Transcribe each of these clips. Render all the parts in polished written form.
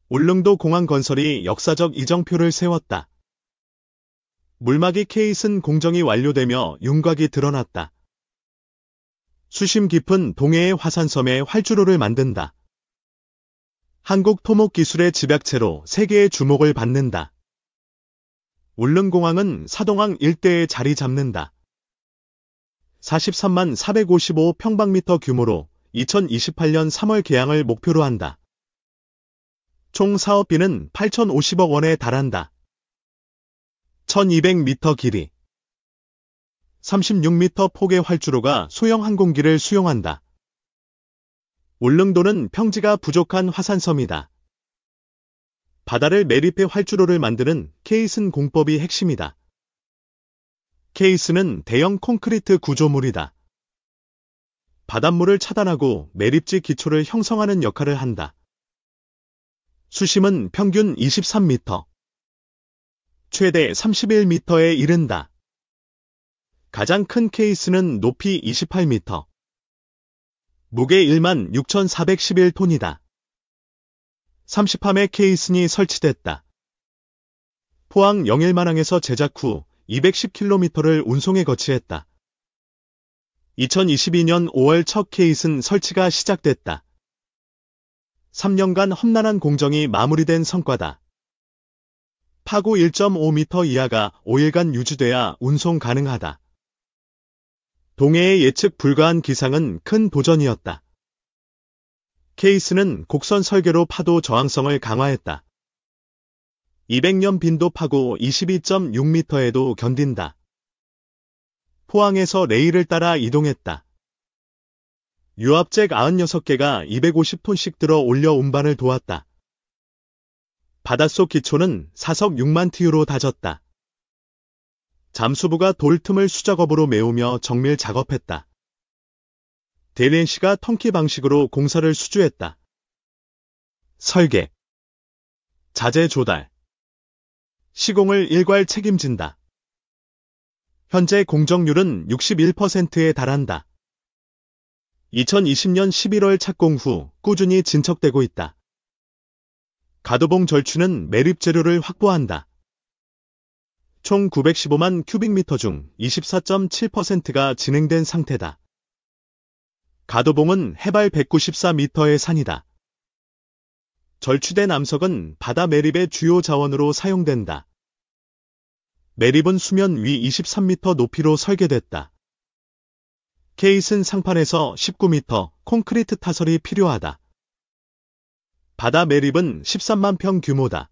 울릉도 공항 건설이 역사적 이정표를 세웠다. 물막이 케이슨 공정이 완료되며 윤곽이 드러났다. 수심 깊은 동해의 화산섬에 활주로를 만든다. 한국 토목 기술의 집약체로 세계의 주목을 받는다. 울릉공항은 사동항 일대에 자리 잡는다. 43만 455평방미터 규모로 2028년 3월 개항을 목표로 한다. 총 사업비는 8,050억 원에 달한다. 1200m 길이, 36m 폭의 활주로가 소형 항공기를 수용한다. 울릉도는 평지가 부족한 화산섬이다. 바다를 매립해 활주로를 만드는 케이슨 공법이 핵심이다. 케이슨은 대형 콘크리트 구조물이다. 바닷물을 차단하고 매립지 기초를 형성하는 역할을 한다. 수심은 평균 23m, 최대 31m에 이른다. 가장 큰 케이스는 높이 28m, 무게 16,411톤이다. 30함의 케이슨이 설치됐다. 포항 영일만항에서 제작 후 210km를 운송에 거치했다. 2022년 5월 첫 케이슨 설치가 시작됐다. 3년간 험난한 공정이 마무리된 성과다. 파고 1.5m 이하가 5일간 유지돼야 운송 가능하다. 동해의 예측 불가한 기상은 큰 도전이었다. 케이슨은 곡선 설계로 파도 저항성을 강화했다. 200년 빈도 파고 22.6m에도 견딘다. 포항에서 레일을 따라 이동했다. 유압잭 96개가 250톤씩 들어 올려 운반을 도왔다. 바닷속 기초는 사석 6만 TU로 다졌다. 잠수부가 돌 틈을 수작업으로 메우며 정밀 작업했다. 대리NC가 턴키 방식으로 공사를 수주했다. 설계, 자재 조달, 시공을 일괄 책임진다. 현재 공정률은 61%에 달한다. 2020년 11월 착공 후 꾸준히 진척되고 있다. 가도봉 절추는 매립 재료를 확보한다. 총 915만 큐빅미터 중 24.7%가 진행된 상태다. 가도봉은 해발 194m의 산이다. 절추된 암석은 바다 매립의 주요 자원으로 사용된다. 매립은 수면 위 23m 높이로 설계됐다. 케이슨 상판에서 19m 콘크리트 타설이 필요하다. 바다 매립은 13만 평 규모다.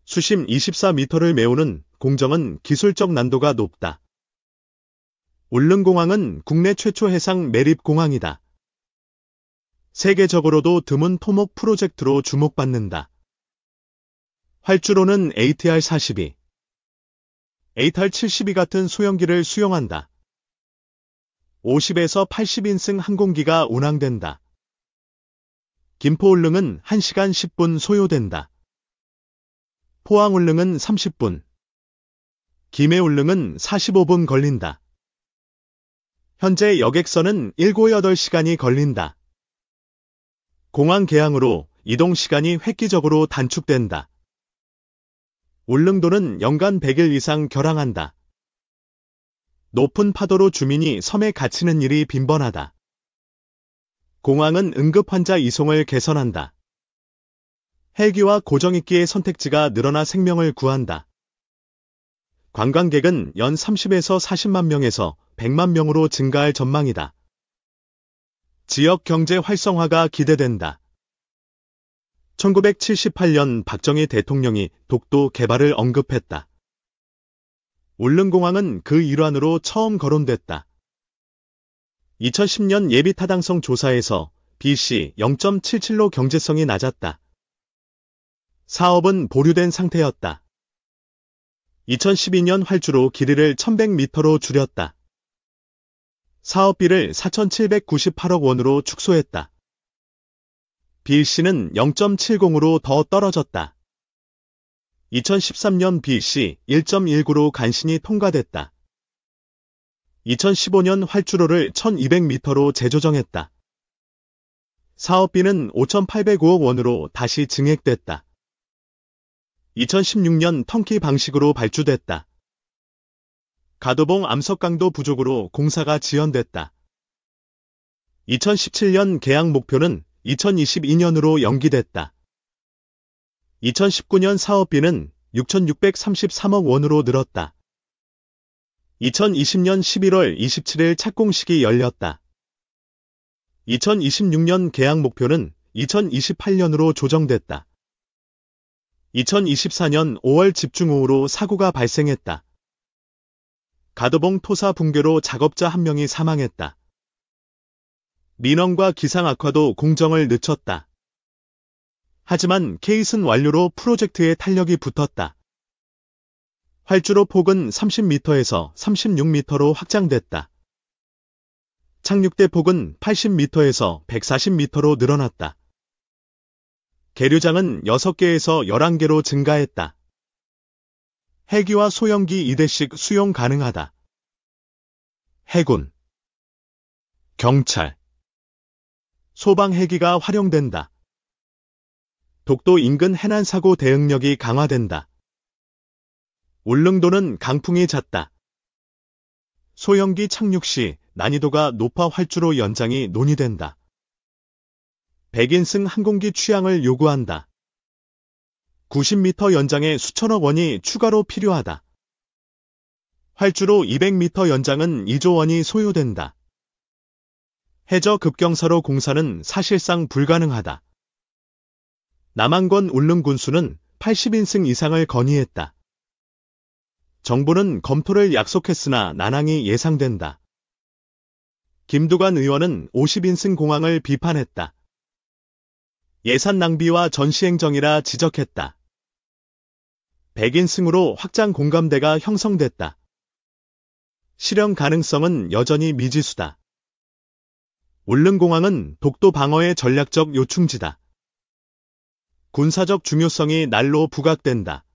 수심 24m를 메우는 공정은 기술적 난도가 높다. 울릉공항은 국내 최초 해상 매립공항이다. 세계적으로도 드문 토목 프로젝트로 주목받는다. 활주로는 ATR-42, ATR-72 같은 소형기를 수용한다. 50에서 80인승 항공기가 운항된다. 김포울릉은 1시간 10분 소요된다. 포항울릉은 30분, 김해울릉은 45분 걸린다. 현재 여객선은 7-8시간이 걸린다. 공항 개항으로 이동 시간이 획기적으로 단축된다. 울릉도는 연간 100일 이상 결항한다. 높은 파도로 주민이 섬에 갇히는 일이 빈번하다. 공항은 응급환자 이송을 개선한다. 헬기와 고정익기의 선택지가 늘어나 생명을 구한다. 관광객은 연 30에서 40만 명에서 100만 명으로 증가할 전망이다. 지역 경제 활성화가 기대된다. 1978년 박정희 대통령이 독도 개발을 언급했다. 울릉공항은 그 일환으로 처음 거론됐다. 2010년 예비타당성 조사에서 BC 0.77로 경제성이 낮았다. 사업은 보류된 상태였다. 2012년 활주로 길이를 1100m로 줄였다. 사업비를 4,798억 원으로 축소했다. BC는 0.70으로 더 떨어졌다. 2013년 BC 1.19로 간신히 통과됐다. 2015년 활주로를 1200m로 재조정했다. 사업비는 5,805억 원으로 다시 증액됐다. 2016년 턴키 방식으로 발주됐다. 가도봉 암석강도 부족으로 공사가 지연됐다. 2017년 계약 목표는 2022년으로 연기됐다. 2019년 사업비는 6,633억 원으로 늘었다. 2020년 11월 27일 착공식이 열렸다. 2026년 계약 목표는 2028년으로 조정됐다. 2024년 5월 집중호우로 사고가 발생했다. 가도봉 토사 붕괴로 작업자 1명이 사망했다. 민원과 기상 악화도 공정을 늦췄다. 하지만 케이슨 완료로 프로젝트에 탄력이 붙었다. 활주로 폭은 30m에서 36m로 확장됐다. 착륙대 폭은 80m에서 140m로 늘어났다. 계류장은 6개에서 11개로 증가했다. 헬기와 소형기 2대씩 수용 가능하다. 해군, 경찰, 소방 헬기가 활용된다. 독도 인근 해난사고 대응력이 강화된다. 울릉도는 강풍이 잦다. 소형기 착륙 시 난이도가 높아 활주로 연장이 논의된다. 백인승 항공기 취향을 요구한다. 90m 연장에 수천억 원이 추가로 필요하다. 활주로 200m 연장은 2조 원이 소요된다. 해저 급경사로 공사는 사실상 불가능하다. 남한권 울릉군수는 80인승 이상을 건의했다. 정부는 검토를 약속했으나 난항이 예상된다. 김두관 의원은 50인승 공항을 비판했다. 예산 낭비와 전시행정이라 지적했다. 100인승으로 확장 공감대가 형성됐다. 실현 가능성은 여전히 미지수다. 울릉공항은 독도 방어의 전략적 요충지다. 군사적 중요성이 날로 부각된다.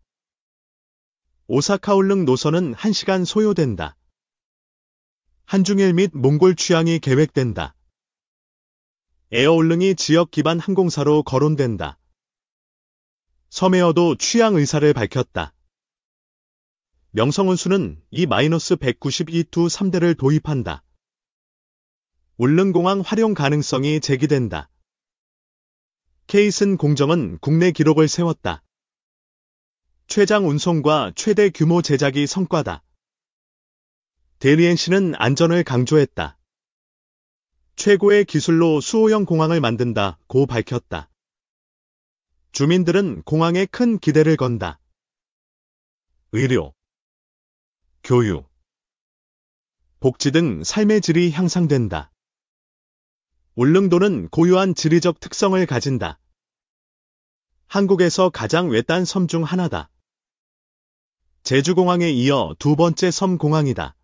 오사카 울릉 노선은 1시간 소요된다. 한중일 및 몽골 취항이 계획된다. 에어 울릉이 지역 기반 항공사로 거론된다. 섬에어도 취항 의사를 밝혔다. 명성운수는 E-192-3대를 도입한다. 울릉공항 활용 가능성이 제기된다. 케이슨 공정은 국내 기록을 세웠다. 최장 운송과 최대 규모 제작이 성과다. 대리엔시는 안전을 강조했다. 최고의 기술로 수호형 공항을 만든다고 밝혔다. 주민들은 공항에 큰 기대를 건다. 의료, 교육, 복지 등 삶의 질이 향상된다. 울릉도는 고유한 지리적 특성을 가진다. 한국에서 가장 외딴 섬 중 하나다. 제주공항에 이어 두 번째 섬 공항이다.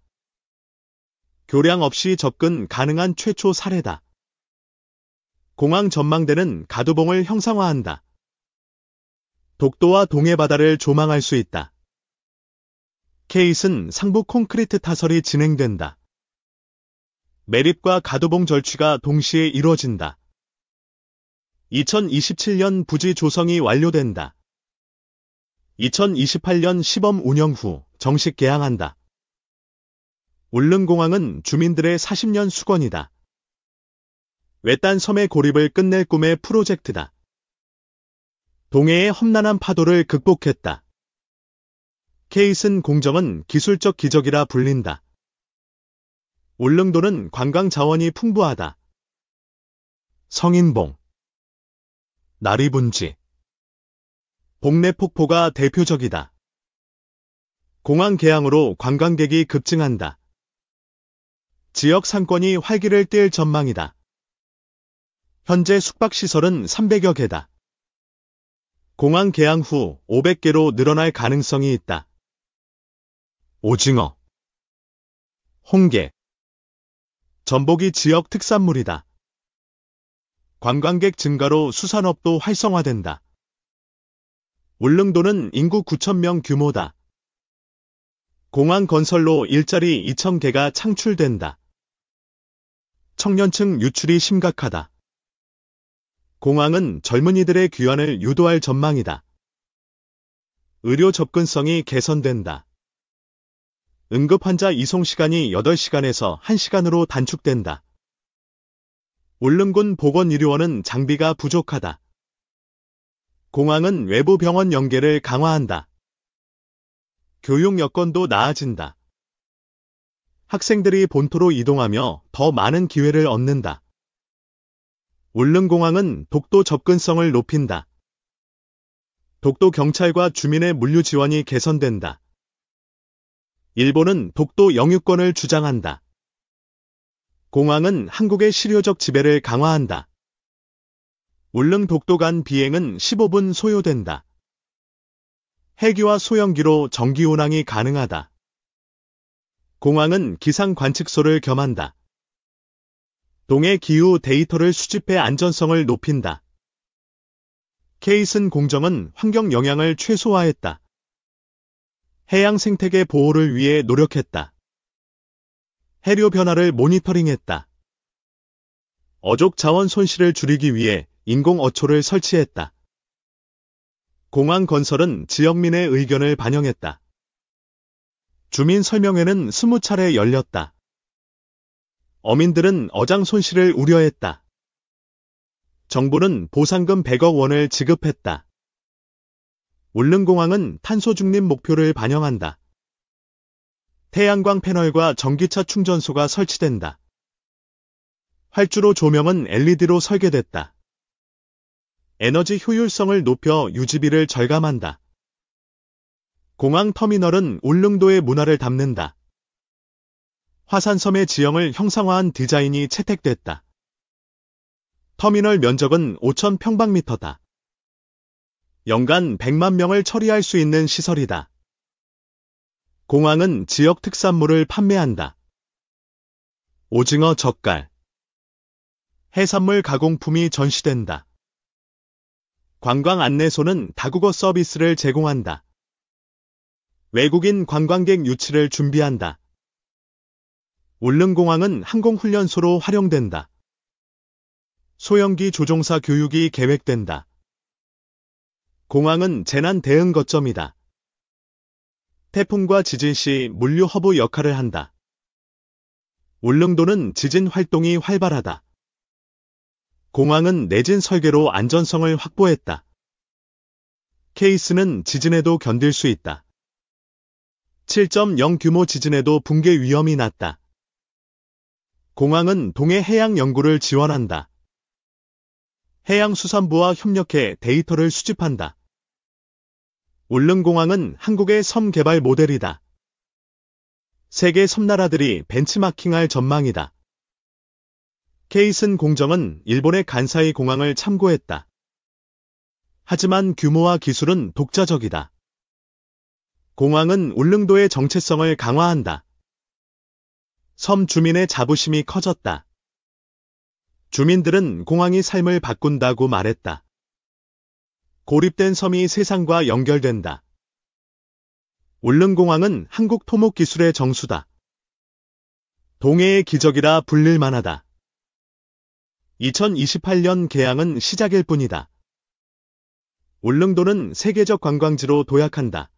교량 없이 접근 가능한 최초 사례다. 공항 전망대는 가두봉을 형상화한다. 독도와 동해바다를 조망할 수 있다. 케이슨 상부 콘크리트 타설이 진행된다. 매립과 가두봉 절취가 동시에 이루어진다. 2027년 부지 조성이 완료된다. 2028년 시범 운영 후 정식 개항한다. 울릉공항은 주민들의 40년 수건이다. 외딴 섬의 고립을 끝낼 꿈의 프로젝트다. 동해의 험난한 파도를 극복했다. 케이슨 공정은 기술적 기적이라 불린다. 울릉도는 관광 자원이 풍부하다. 성인봉, 나리분지, 복내폭포가 대표적이다. 공항 개항으로 관광객이 급증한다. 지역 상권이 활기를 띨 전망이다. 현재 숙박시설은 300여 개다. 공항 개항 후 500개로 늘어날 가능성이 있다. 오징어, 홍게, 전복이 지역 특산물이다. 관광객 증가로 수산업도 활성화된다. 울릉도는 인구 9,000명 규모다. 공항 건설로 일자리 2,000개가 창출된다. 청년층 유출이 심각하다. 공항은 젊은이들의 귀환을 유도할 전망이다. 의료 접근성이 개선된다. 응급환자 이송 시간이 8시간에서 1시간으로 단축된다. 울릉군 보건의료원은 장비가 부족하다. 공항은 외부 병원 연계를 강화한다. 교육 여건도 나아진다. 학생들이 본토로 이동하며 더 많은 기회를 얻는다. 울릉공항은 독도 접근성을 높인다. 독도 경찰과 주민의 물류 지원이 개선된다. 일본은 독도 영유권을 주장한다. 공항은 한국의 실효적 지배를 강화한다. 울릉 독도 간 비행은 15분 소요된다. 헬기와 소형기로 정기 운항이 가능하다. 공항은 기상 관측소를 겸한다. 동해 기후 데이터를 수집해 안전성을 높인다. 케이슨 공정은 환경 영향을 최소화했다. 해양 생태계 보호를 위해 노력했다. 해류 변화를 모니터링했다. 어족 자원 손실을 줄이기 위해 인공 어초를 설치했다. 공항 건설은 지역민의 의견을 반영했다. 주민 설명회는 20차례 열렸다. 어민들은 어장 손실을 우려했다. 정부는 보상금 100억 원을 지급했다. 울릉공항은 탄소 중립 목표를 반영한다. 태양광 패널과 전기차 충전소가 설치된다. 활주로 조명은 LED로 설계됐다. 에너지 효율성을 높여 유지비를 절감한다. 공항 터미널은 울릉도의 문화를 담는다. 화산섬의 지형을 형상화한 디자인이 채택됐다. 터미널 면적은 5,000평방미터다. 연간 100만 명을 처리할 수 있는 시설이다. 공항은 지역 특산물을 판매한다. 오징어 젓갈, 해산물 가공품이 전시된다. 관광 안내소는 다국어 서비스를 제공한다. 외국인 관광객 유치를 준비한다. 울릉공항은 항공훈련소로 활용된다. 소형기 조종사 교육이 계획된다. 공항은 재난 대응 거점이다. 태풍과 지진 시 물류 허브 역할을 한다. 울릉도는 지진 활동이 활발하다. 공항은 내진 설계로 안전성을 확보했다. 케이스는 지진에도 견딜 수 있다. 7.0 규모 지진에도 붕괴 위험이 낮다. 공항은 동해 해양 연구를 지원한다. 해양수산부와 협력해 데이터를 수집한다. 울릉공항은 한국의 섬 개발 모델이다. 세계 섬나라들이 벤치마킹할 전망이다. 케이슨 공정은 일본의 간사이 공항을 참고했다. 하지만 규모와 기술은 독자적이다. 공항은 울릉도의 정체성을 강화한다. 섬 주민의 자부심이 커졌다. 주민들은 공항이 삶을 바꾼다고 말했다. 고립된 섬이 세상과 연결된다. 울릉공항은 한국 토목 기술의 정수다. 동해의 기적이라 불릴 만하다. 2028년 개항은 시작일 뿐이다. 울릉도는 세계적 관광지로 도약한다.